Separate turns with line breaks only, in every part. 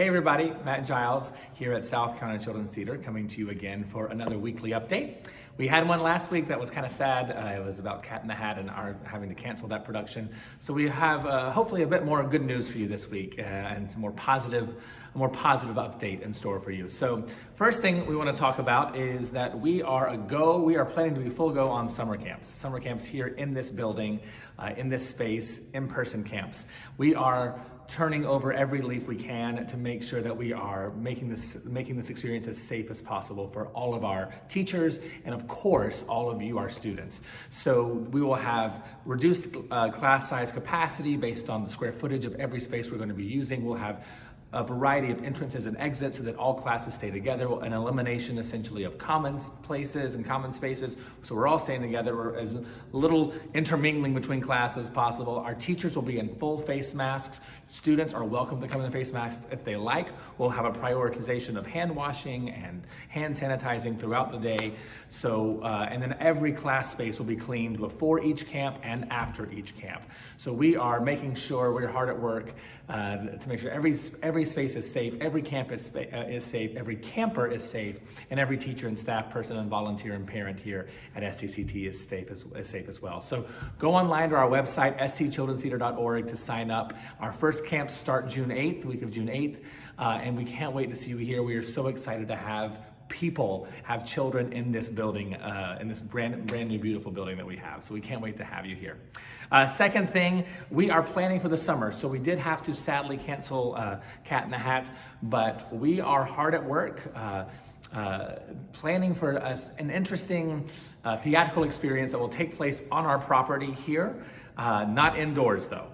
Hey everybody, Matt Giles here at South Carolina Children's Theater, coming to you again for another weekly update. We had one last week that was kind of sad. It was about Cat in the Hat and our having to cancel that production. So we have hopefully a bit more good news for you this week and some more positive update in store for you. So first thing we want to talk about is that we are planning to be full go on summer camps. Summer camps here in this building, in this space, in-person camps. We are turning over every leaf we can to make sure that we are making this experience as safe as possible for all of our teachers and of course all of you, our students. So we will have reduced class size capacity based on the square footage of every space we're going to be using. We'll have a variety of entrances and exits so that all classes stay together, an elimination essentially of common places and common spaces. So we're all staying together, we're as little intermingling between classes as possible. Our teachers will be in full face masks. Students are welcome to come in face masks if they like. We'll have a prioritization of hand washing and hand sanitizing throughout the day. So, and then every class space will be cleaned before each camp and after each camp. So we are making sure we're hard at work to make sure every space is safe, every camp is safe, every camper is safe, and every teacher and staff person and volunteer and parent here at SCCT is safe as well. So go online to our website, scchildrenstheater.org, to sign up. Our first camps start June 8th, the week of June 8th, and we can't wait to see you here. We are so excited to have children in this building, in this brand new beautiful building that we have. So we can't wait to have you here. Second thing, we are planning for the summer. So we did have to sadly cancel Cat in the Hat, but we are hard at work planning for an interesting theatrical experience that will take place on our property here. Not indoors though.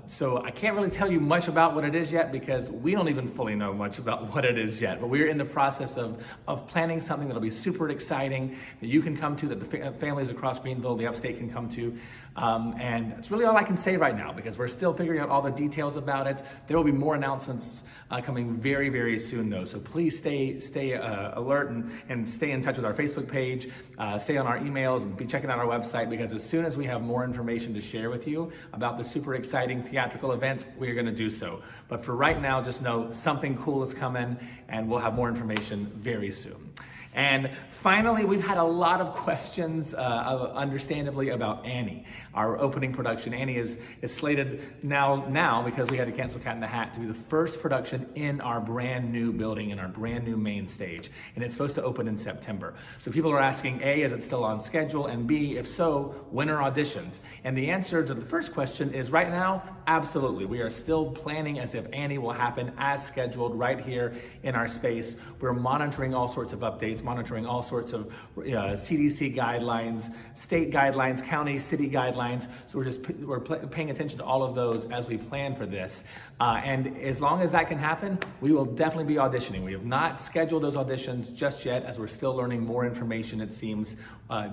So I can't really tell you much about what it is yet because we don't even fully know much about what it is yet, but we're in the process of planning something that'll be super exciting that you can come to, that the families across Greenville, the upstate can come to. And that's really all I can say right now because we're still figuring out all the details about it. There will be more announcements coming very, very soon though. So please stay alert and stay in touch with our Facebook page, stay on our emails and be checking out our website because as soon as we have more information to share with you about the super exciting theatrical event, we're going to do so. But for right now, just know something cool is coming and we'll have more information very soon. And finally, we've had a lot of questions, understandably, about Annie, our opening production. Annie is slated now because we had to cancel Cat in the Hat to be the first production in our brand new building, in our brand new main stage. And it's supposed to open in September. So people are asking, A, is it still on schedule? And B, if so, when are auditions? And the answer to the first question is right now, absolutely. We are still planning as if Annie will happen as scheduled right here in our space. We're monitoring all sorts of updates, monitoring all sorts of CDC guidelines, state guidelines, county, city guidelines. So we're paying attention to all of those as we plan for this. And as long as that can happen, we will definitely be auditioning. We have not scheduled those auditions just yet as we're still learning more information, it seems,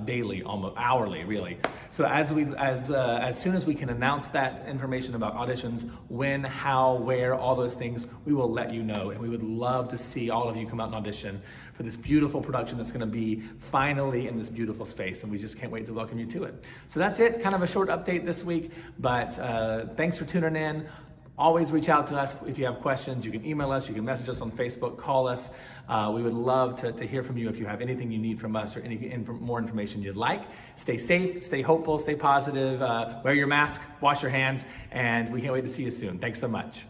daily, almost hourly, really. So as soon as we can announce that information about auditions, when, how, where, all those things, we will let you know. And we would love to see all of you come out and audition for this beautiful production that's going to be finally in this beautiful space, and we just can't wait to welcome you to it. So that's it, kind of a short update this week, but thanks for tuning in. Always reach out to us if you have questions. You can email us, you can message us on Facebook, call us. We would love to hear from you if you have anything you need from us or any more information you'd like. Stay safe, stay hopeful, stay positive, wear your mask, wash your hands, and we can't wait to see you soon. Thanks so much.